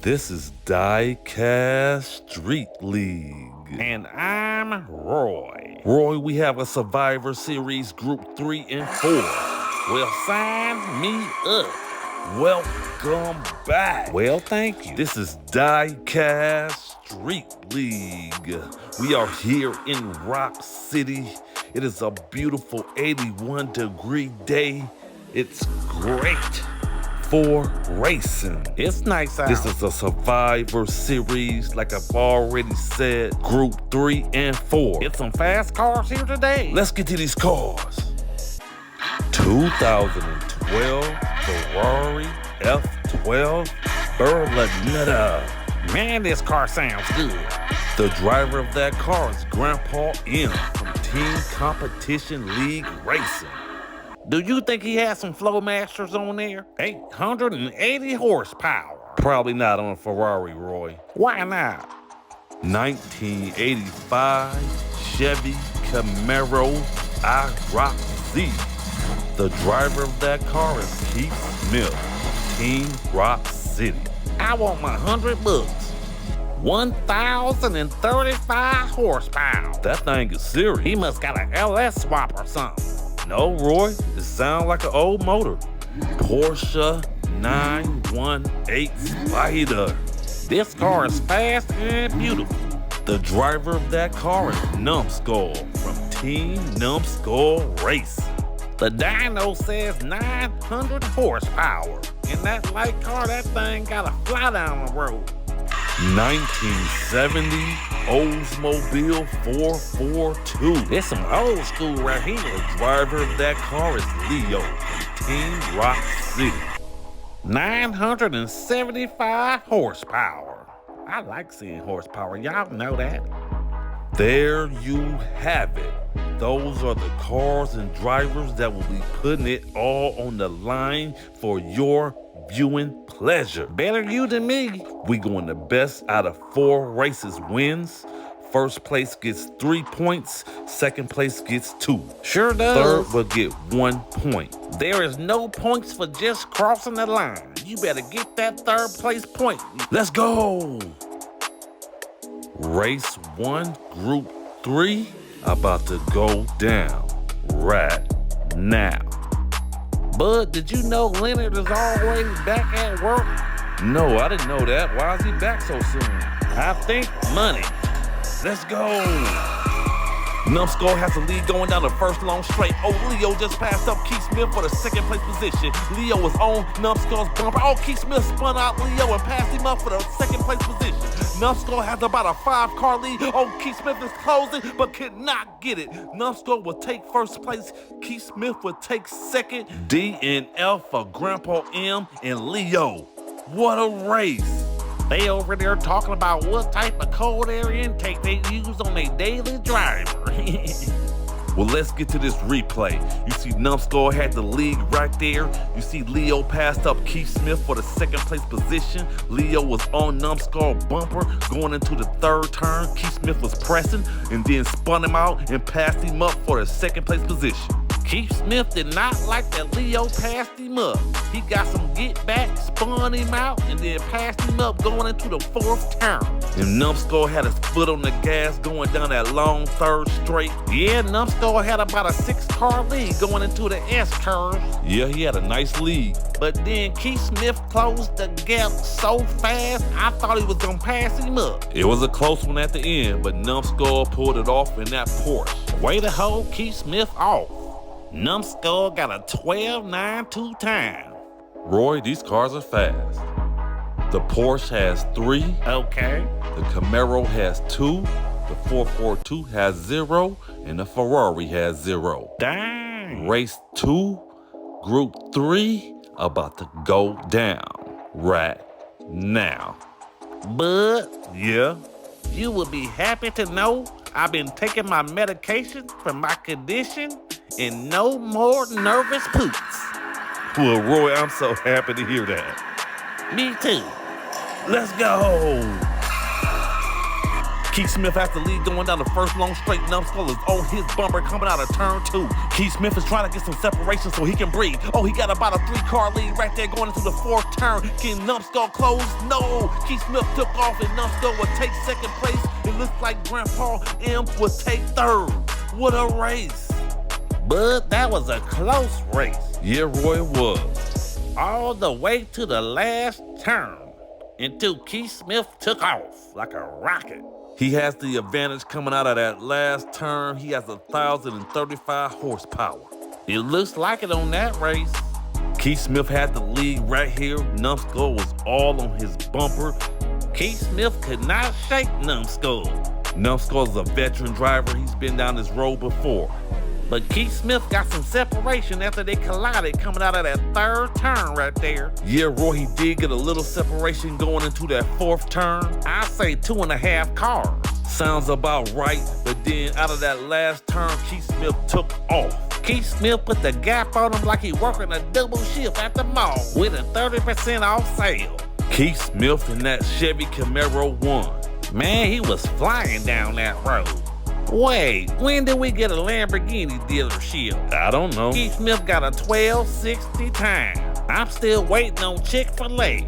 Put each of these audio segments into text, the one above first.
This is DieCast Street League. And I'm Roy. Roy, we have a Survivor Series Group 3 and 4. Well, sign me up. Welcome back. Well, thank you. This is DieCast Street League. We are here in Rock City. It is a beautiful 81-degree day. It's great for racing. It's nice out. This is a Survivor Series, like I've already said, Group 3 and 4. Get some fast cars here today. Let's get to these cars. 2012 Ferrari F12 Berlinetta. Man, this car sounds good. The driver of that car is Grandpa M from Team Competition League Racing. Do you think he has some Flowmasters on there? 880 horsepower. Probably not on a Ferrari, Roy. Why not? 1985 Chevy Camaro I-Rock-Z. The driver of that car is Keith Smith, Team Rock City. I want my $100. 1,035 horsepower. That thing is serious. He must got an LS swap or something. No, Roy, it sounds like an old motor. Porsche 918 Spider. This car is fast and beautiful. The driver of that car is Numbskull from Team Numbskull Racing. The dyno says 900 horsepower. In that light car, that thing gotta fly down the road. 1970 Oldsmobile 442. It's some old school right here. The driver of that car is Leo from Team Rock City. 975 horsepower. I like seeing horsepower. Y'all know that. There you have it. Those are the cars and drivers that will be putting it all on the line for your viewing pleasure. Better you than me. We going the best out of 4 races wins. First place gets 3 points. Second place gets 2. Sure does. Third will get 1 point. There is no points for just crossing the line. You better get that third place point. Let's go. Race 1, Group 3, about to go down right now. Bud, did you know Leonard is already back at work? No, I didn't know that. Why is he back so soon? I think money. Let's go. Numbskull has the lead going down the first long straight. Oh, Leo just passed up Keith Smith for the second place position. Leo was on Numbskull's bumper. Oh, Keith Smith spun out Leo and passed him up for the second place position. Numbskull has about a 5-car lead. Oh, Keith Smith is closing, but cannot get it. Numbskull will take first place. Keith Smith will take second. D and F for Grandpa M and Leo. What a race. They over there talking about what type of cold air intake they use on their daily driver. Well, let's get to this replay. You see Numbskull had the lead right there. You see Leo passed up Keith Smith for the second place position. Leo was on Numbskull bumper going into the third turn. Keith Smith was pressing and then spun him out and passed him up for the second place position. Keith Smith did not like that Leo passed him up. He got some get back, spun him out, and then passed him up going into the fourth turn. And Numbskull had his foot on the gas going down that long third straight. Yeah, Numbskull had about a 6-car lead going into the S curve. Yeah, he had a nice lead. But then Keith Smith closed the gap so fast, I thought he was gonna pass him up. It was a close one at the end, but Numbskull pulled it off in that Porsche. Way to hold Keith Smith off. Numbskull got a 12.92 time. Roy, these cars are fast. The Porsche has 3. Okay. The Camaro has 2. The 442 has 0. And the Ferrari has 0. Dang. Race 2, Group 3, about to go down right now. Bud, Yeah? you would be happy to know I've been taking my medication for my condition and no more nervous poops. Well, Roy, I'm so happy to hear that. Me too. Let's go. Keith Smith has the lead going down the first long straight. Numbskull is on his bumper coming out of turn 2. Keith Smith is trying to get some separation so he can breathe. Oh, he got about a 3-car lead right there going into the 4th turn. Can Numbskull close? No. Keith Smith took off and Numbskull will take 2nd place. It looks like Grandpa M will take 3rd. What a race. But that was a close race. Yeah, Roy, it was. All the way to the last turn until Keith Smith took off like a rocket. He has the advantage coming out of that last turn. He has 1,035 horsepower. It looks like it on that race. Keith Smith had the lead right here. Numbskull was all on his bumper. Keith Smith could not shake Numbskull. Numbskull is a veteran driver. He's been down this road before. But Keith Smith got some separation after they collided coming out of that 3rd turn right there. Yeah, Roy, he did get a little separation going into that 4th turn. I say 2.5 cars. Sounds about right, but then out of that last turn, Keith Smith took off. Keith Smith put the gap on him like he working a double shift at the mall with a 30% off sale. Keith Smith in that Chevy Camaro won. Man, he was flying down that road. Wait, when did we get a Lamborghini dealership? I don't know. Keith Smith got a 1260 time. I'm still waiting on Chick-fil-A.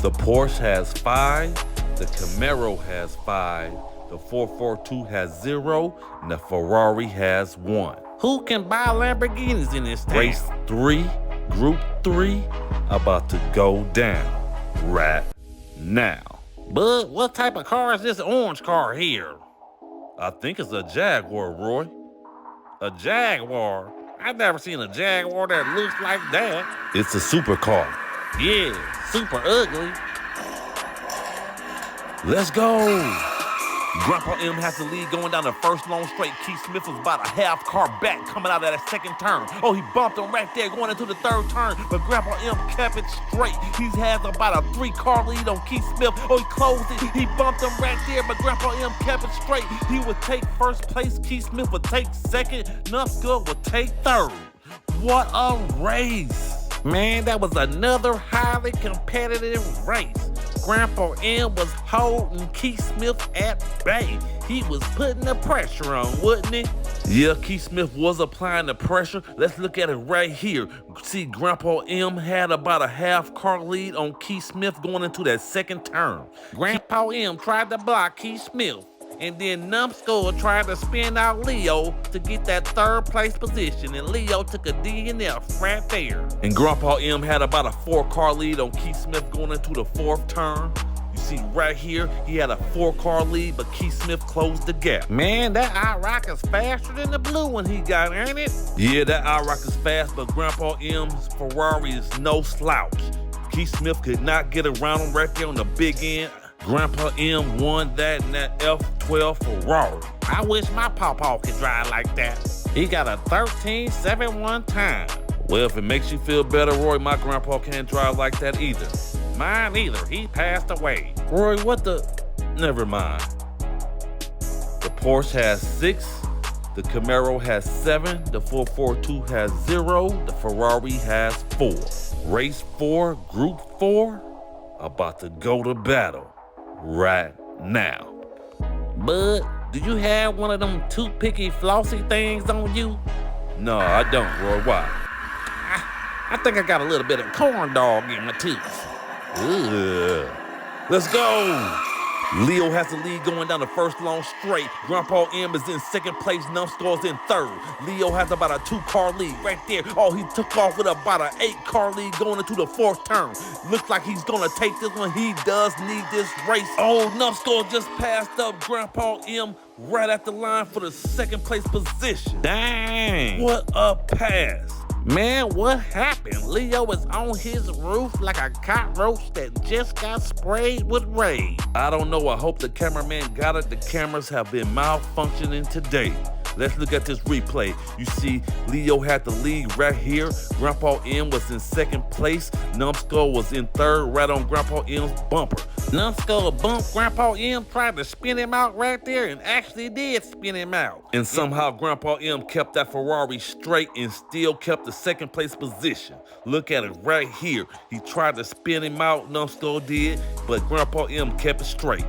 The Porsche has 5, the Camaro has 5, the 442 has 0, and the Ferrari has 1. Who can buy Lamborghinis in this town? Race 3, Group 3, about to go down right now. But what type of car is this orange car here? I think it's a Jaguar, Roy. A Jaguar? I've never seen a Jaguar that looks like that. It's a supercar. Yeah, super ugly. Let's go. Grandpa M has the lead going down the first long straight. Keith Smith was about a half car back coming out of that 2nd turn. Oh, he bumped him right there going into the 3rd turn, but Grandpa M kept it straight. He has about a 3-car lead on Keith Smith. Oh, he closed it. He bumped him right there, but Grandpa M kept it straight. He would take 1st place. Keith Smith would take 2nd. Numbskull would take 3rd. What a race. Man, that was another highly competitive race. Grandpa M was holding Keith Smith at bay. He was putting the pressure on, wasn't he? Yeah, Keith Smith was applying the pressure. Let's look at it right here. See, Grandpa M had about a half-car lead on Keith Smith going into that 2nd turn. Grandpa M tried to block Keith Smith, and then Numbskull tried to spin out Leo to get that 3rd place position, and Leo took a DNF right there. And Grandpa M had about a 4-car lead on Keith Smith going into the 4th turn. You see right here, he had a 4-car lead, but Keith Smith closed the gap. Man, that IROC is faster than the blue one he got, ain't it? Yeah, that IROC is fast, but Grandpa M's Ferrari is no slouch. Keith Smith could not get around him right there on the big end. Grandpa M won that in that F12 Ferrari. I wish my pawpaw could drive like that. He got a 13.71 time. Well, if it makes you feel better, Roy, my grandpa can't drive like that either. Mine either. He passed away. Roy, what the? Never mind. The Porsche has 6, the Camaro has 7, the 442 has 0, the Ferrari has 4. Race 4, Group 4, about to go to battle right now. Bud, do you have one of them toothpicky flossy things on you? No, I don't, Roy. Why? I think I got a little bit of corn dog in my teeth. Ugh. Let's go. Leo has the lead going down the first long straight. Grandpa M is in 2nd place. Numbskull's in 3rd. Leo has about a 2-car lead right there. Oh, he took off with about an 8-car lead going into the 4th turn. Looks like he's gonna take this one. He does need this race. Oh, Numbskull just passed up Grandpa M right at the line for the 2nd place position. Dang. What a pass. Man, what happened? Leo is on his roof like a cockroach that just got sprayed with rain. I don't know. I hope the cameraman got it. The cameras have been malfunctioning today. Let's look at this replay. You see, Leo had the lead right here. Grandpa M was in 2nd place. Numbskull was in 3rd, right on Grandpa M's bumper. Numbskull bumped Grandpa M, tried to spin him out right there, and actually did spin him out. And somehow Grandpa M kept that Ferrari straight and still kept the 2nd place position. Look at it right here. He tried to spin him out, Numbskull did, but Grandpa M kept it straight.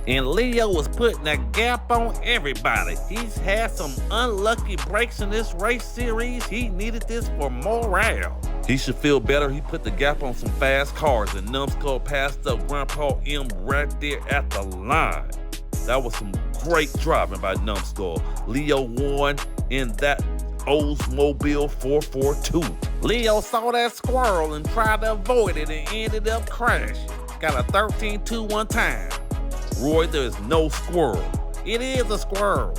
And Leo was putting a gap on everybody. He's had some unlucky breaks in this race series. He needed this for morale. He should feel better. He put the gap on some fast cars, and Numbskull passed up Grandpa M right there at the line. That was some great driving by Numbskull. Leo won in that Oldsmobile 442. Leo saw that squirrel and tried to avoid it and ended up crashing. Got a 13-2 time. Roy, there's no squirrel. It is a squirrel.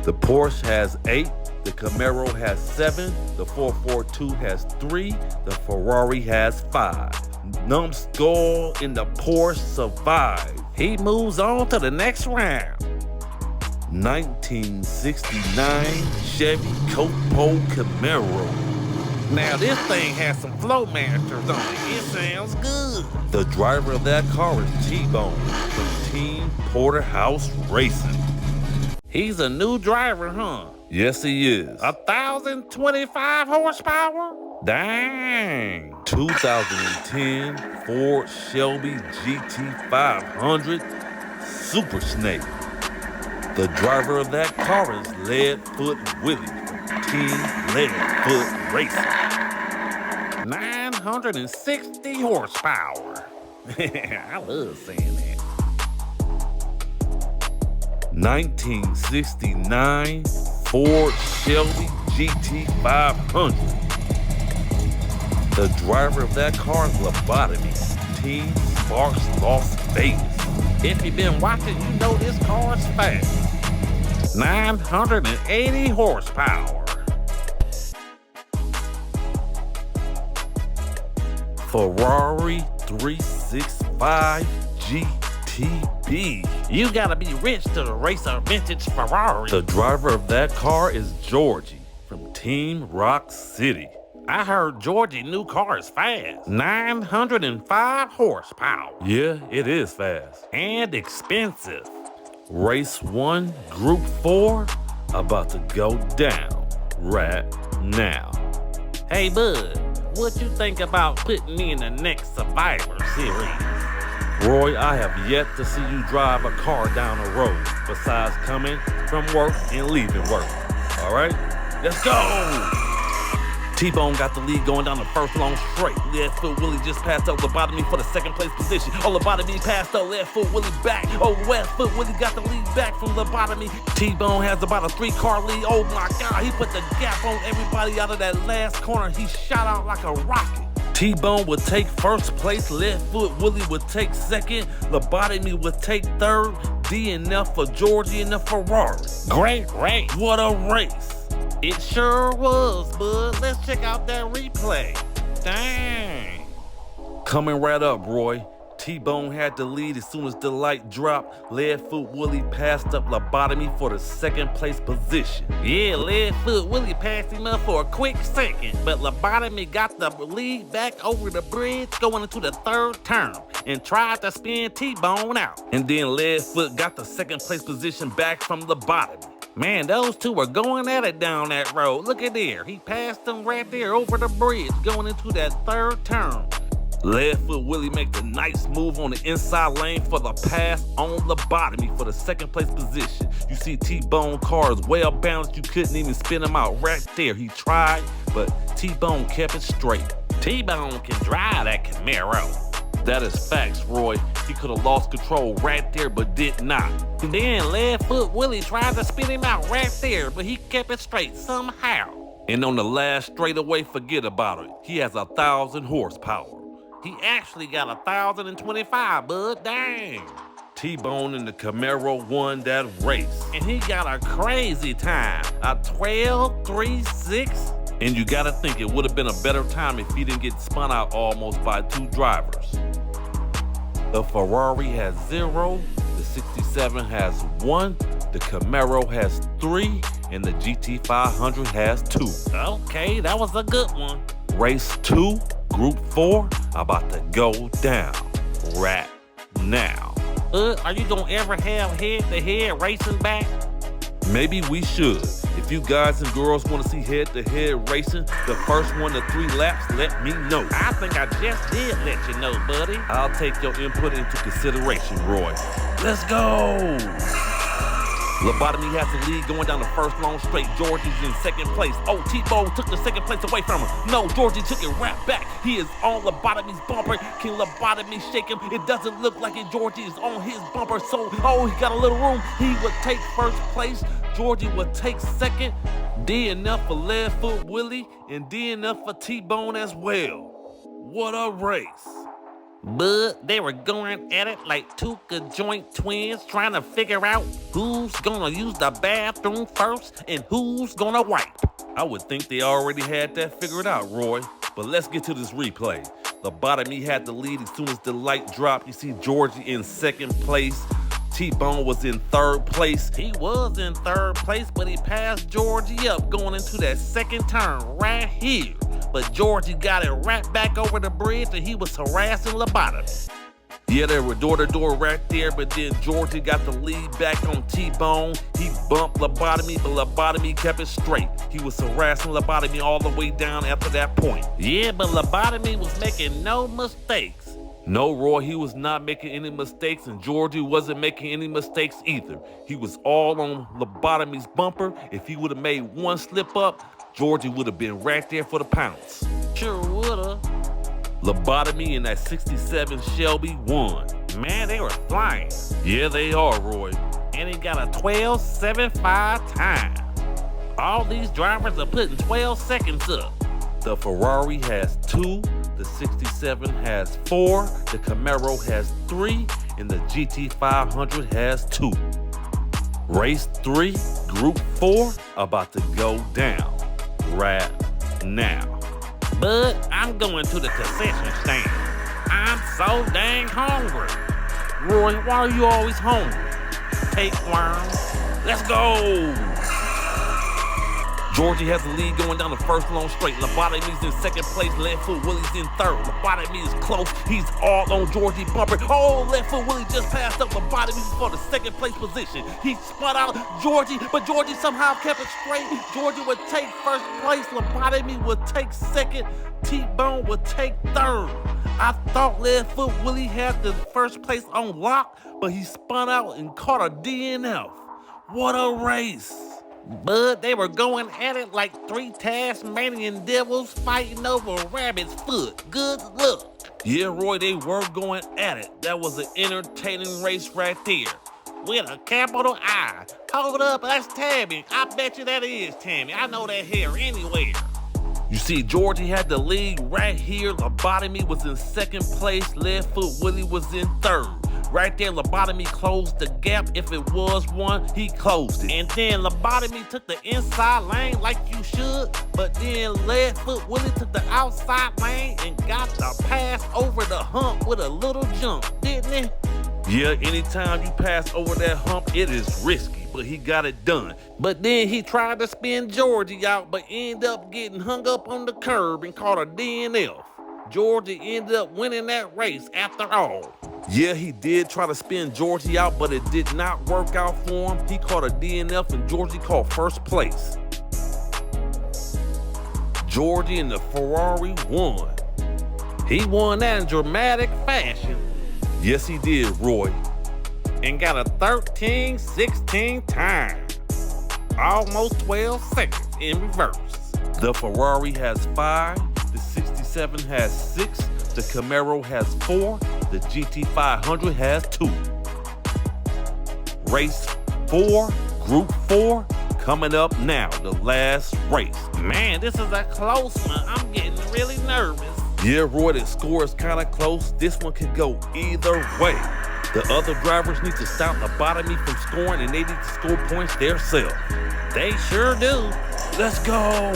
The Porsche has 8, the Camaro has 7, the 442 has 3, the Ferrari has 5. Numbskull in the Porsche survived. He moves on to the next round. 1969 Chevy Copo Camaro. Now this thing has some Flowmasters on it. It sounds good. The driver of that car is T-Bone from Team Porterhouse Racing. He's a new driver, huh? Yes, he is. 1,025 horsepower? Dang. 2010 Ford Shelby GT500 Super Snake. The driver of that car is Leadfoot Willie from Team Leadfoot Racing. 960 horsepower. I love saying that. 1969 Ford Shelby GT500. The driver of that car is Lobotomy, Team Sparks Las Vegas. If you've been watching, you know this car's fast. 980 horsepower. Ferrari 365 GTB. You gotta be rich to race a vintage Ferrari. The driver of that car is Georgie from Team Rock City. I heard Georgie's new car is fast. 905 horsepower. Yeah, it is fast. And expensive. Race 1, Group 4, about to go down right now. Hey, bud, what you think about putting me in the next Survivor Series? Roy, I have yet to see you drive a car down the road besides coming from work and leaving work. All right, let's go. T-Bone got the lead going down the first long straight. Leadfoot Willie just passed up Lobotomy for the second place position. Oh, Lobotomy passed up Leadfoot Willie back. Oh, Leadfoot Willie got the lead back from Lobotomy. T-Bone has about a 3-car lead. Oh my God, he put the gap on everybody out of that last corner. He shot out like a rocket. T-Bone would take first place. Leadfoot Willie would take second. Lobotomy would take third. DNF for Georgie in the Ferrari. Great race. What a race. It sure was, bud. Let's check out that replay. Dang. Coming right up, Roy. T-Bone had the lead as soon as the light dropped. Leadfoot Willie passed up Lobotomy for the second place position. Yeah, Leadfoot Willie passed him up for a quick second, but Lobotomy got the lead back over the bridge going into the third turn and tried to spin T-Bone out. And then Leadfoot got the second place position back from Lobotomy. Man, those two were going at it down that road. Look at there. He passed them right there over the bridge going into that third turn. Leadfoot Willie make the nice move on the inside lane for the pass on Lobotomy for the second place position. You see T-Bone car is well balanced. You couldn't even spin him out right there. He tried, but T-Bone kept it straight. T-Bone can drive that Camaro. That is facts, Roy. He could have lost control right there, but did not. And then Leadfoot Willie tried to spin him out right there, but he kept it straight somehow. And on the last straightaway, forget about it. He has 1,000 horsepower. He actually got 1,025, bud. Dang. T-Bone in the Camaro won that race. And he got a crazy time. A 12.36. And you gotta think it would have been a better time if he didn't get spun out almost by 2 drivers. The Ferrari has 0, the 67 has 1, the Camaro has 3, and the GT500 has 2. Okay, that was a good one. Race 2, Group 4, about to go down right now. Are you gonna ever have head-to-head racing back? Maybe we should. If If you guys and girls want to see head-to-head racing, the first 1 to 3 laps, let me know. I think I just did let you know, buddy. I'll take your input into consideration, Roy. Let's go! Lobotomy has the lead going down the first long straight. Georgie's in second place. Oh, T-Bone took the second place away from him. No, Georgie took it right back. He is on Lobotomy's bumper. Can Lobotomy shake him? It doesn't look like it. Georgie is on his bumper, so, oh, he got a little room. He would take first place. Georgie would take second. D enough for Leadfoot Willie, and D enough for T-Bone as well. What a race. But they were going at it like two conjoint twins trying to figure out who's gonna use the bathroom first and who's gonna wipe. I would think they already had that figured out, Roy. But let's get to this replay. Lobotomy had the lead as soon as the light dropped. You see Georgie in second place. T-Bone was in third place. He was in third place, but he passed Georgie up going into that second turn right here. But Georgie got it right back over the bridge and he was harassing Lobotomy. Yeah, they were door-to-door right there, but then Georgie got the lead back on T-Bone. He bumped Lobotomy, but Lobotomy kept it straight. He was harassing Lobotomy all the way down after that point. Yeah, but Lobotomy was making no mistakes. No, Roy, he was not making any mistakes, and Georgie wasn't making any mistakes either. He was all on Lobotomy's bumper. If he would have made one slip up, Georgie would have been right there for the pounce. Sure woulda. Lobotomy in that 67 Shelby won. Man, they were flying. Yeah, they are, Roy. And he got a 12.75 time. All these drivers are putting 12 seconds up. The Ferrari has 2, the 67 has 4, the Camaro has 3, and the GT500 has 2. Race 3, Group 4, about to go down right now. But I'm going to the concession stand. I'm so dang hungry. Roy, why are you always hungry? Tapeworm. Let's go! Georgie has the lead going down the first long straight. Lobotomy's in second place. Leadfoot Willie's in third. Lobotomy is close. He's all on Georgie bumper. Oh, Leadfoot Willie just passed up Lobotomy for the second place position. He spun out Georgie, but Georgie somehow kept it straight. Georgie would take first place. Lobotomy would take second. T-Bone would take third. I thought Leadfoot Willie had the first place on lock, but he spun out and caught a DNF. What a race. But they were going at it like three Tasmanian devils fighting over a rabbit's foot. Good luck. Yeah, Roy, they were going at it. That was an entertaining race right there. With a capital I. Hold up, that's Tammy. I bet you that is Tammy. I know that hair anywhere. You see, Georgie had the lead right here. Lobotomy was in second place. Leadfoot Willie was in third. Right there, Lobotomy closed the gap. If it was one, he closed it. And then Lobotomy took the inside lane like you should, but then Leadfoot Willie took the outside lane and got the pass over the hump with a little jump, didn't he? Yeah, anytime you pass over that hump, it is risky, but he got it done. But then he tried to spin Georgie out, but ended up getting hung up on the curb and caught a DNF. Georgie ended up winning that race after all. Yeah, he did try to spin Georgie out, but it did not work out for him. He caught a DNF and Georgie caught first place. Georgie in the Ferrari won. He won that in dramatic fashion. Yes, he did, Roy. And got a 13.16 time. Almost 12 seconds in reverse. The Ferrari has 5, the 67 has 6, the Camaro has 4, the GT500 has 2. Race 4, Group 4, coming up now, the last race. Man, this is a close one. I'm getting really nervous. Yeah, Roy, the score is kind of close. This one could go either way. The other drivers need to stop Lobotomy from scoring, and they need to score points themselves. They sure do. Let's go.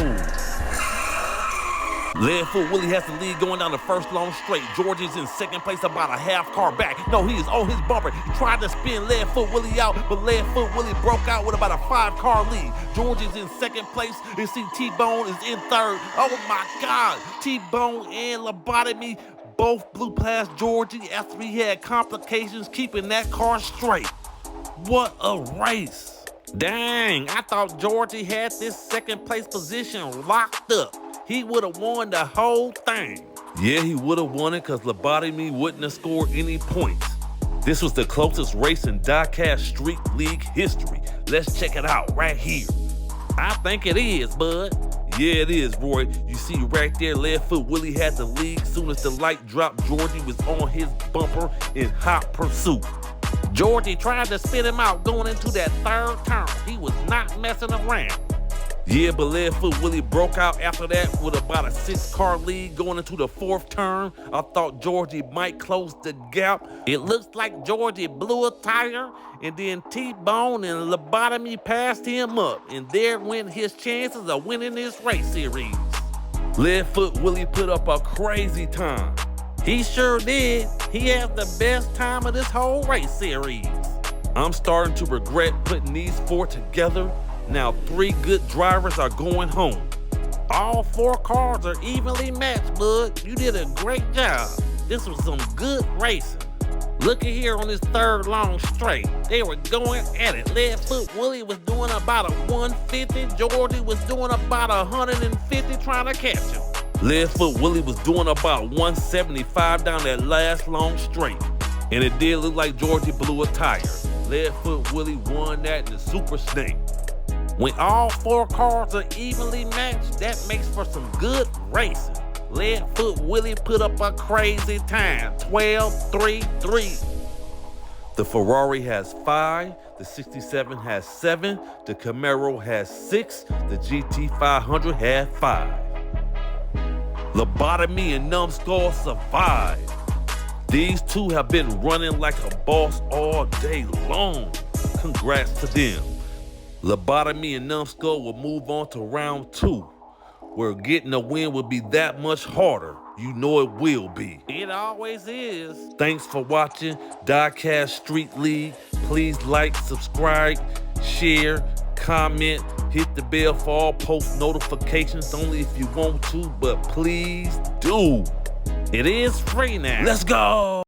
Leadfoot Willie has the lead going down the first long straight. Georgie's in second place, about a half car back. No, he is on his bumper. He tried to spin Leadfoot Willie out, but Leadfoot Willie broke out with about a 5-car lead. Georgie's in second place. You see T-Bone is in third. Oh my God. T-Bone and Lobotomy both blew past Georgie after he had complications keeping that car straight. What a race. Dang, I thought Georgie had this second place position locked up. He would have won the whole thing. Yeah, he would have won it because Lobotomy wouldn't have scored any points. This was the closest race in DieCast Street League history. Let's check it out right here. I think it is, bud. Yeah, it is, Roy. You see right there, Leadfoot Willie had the lead. Soon as the light dropped, Georgie was on his bumper in hot pursuit. Georgie tried to spit him out going into that third turn. He was not messing around. Yeah, but Leadfoot Willie broke out after that with about a 6-car lead going into the 4th turn. I thought Georgie might close the gap. It looks like Georgie blew a tire, and then T-Bone and Lobotomy passed him up, and there went his chances of winning this race series. Leadfoot Willie put up a crazy time. He sure did. He has the best time of this whole race series. I'm starting to regret putting these 4 together. Now 3 good drivers are going home. All 4 cars are evenly matched, bud. You did a great job. This was some good racing. Look at here on this third long straight. They were going at it. Leadfoot Willie was doing about a 150. Georgie was doing about 150 trying to catch him. Leadfoot Willie was doing about 175 down that last long straight. And it did look like Georgie blew a tire. Leadfoot Willie won that in the Super Snake. When all 4 cars are evenly matched, that makes for some good racing. Leadfoot Willie put up a crazy time, 12.33. The Ferrari has 5, the 67 has 7, the Camaro has 6, the GT500 had 5. Lobotomy and Numbskull survived. These 2 have been running like a boss all day long. Congrats to them. Lobotomy and Numbskull will move on to round 2, where getting a win will be that much harder. You know it will be. It always is. Thanks for watching DieCast Street League. Please like, subscribe, share, comment, hit the bell for all post notifications, only if you want to, but please do. It is free now. Let's go.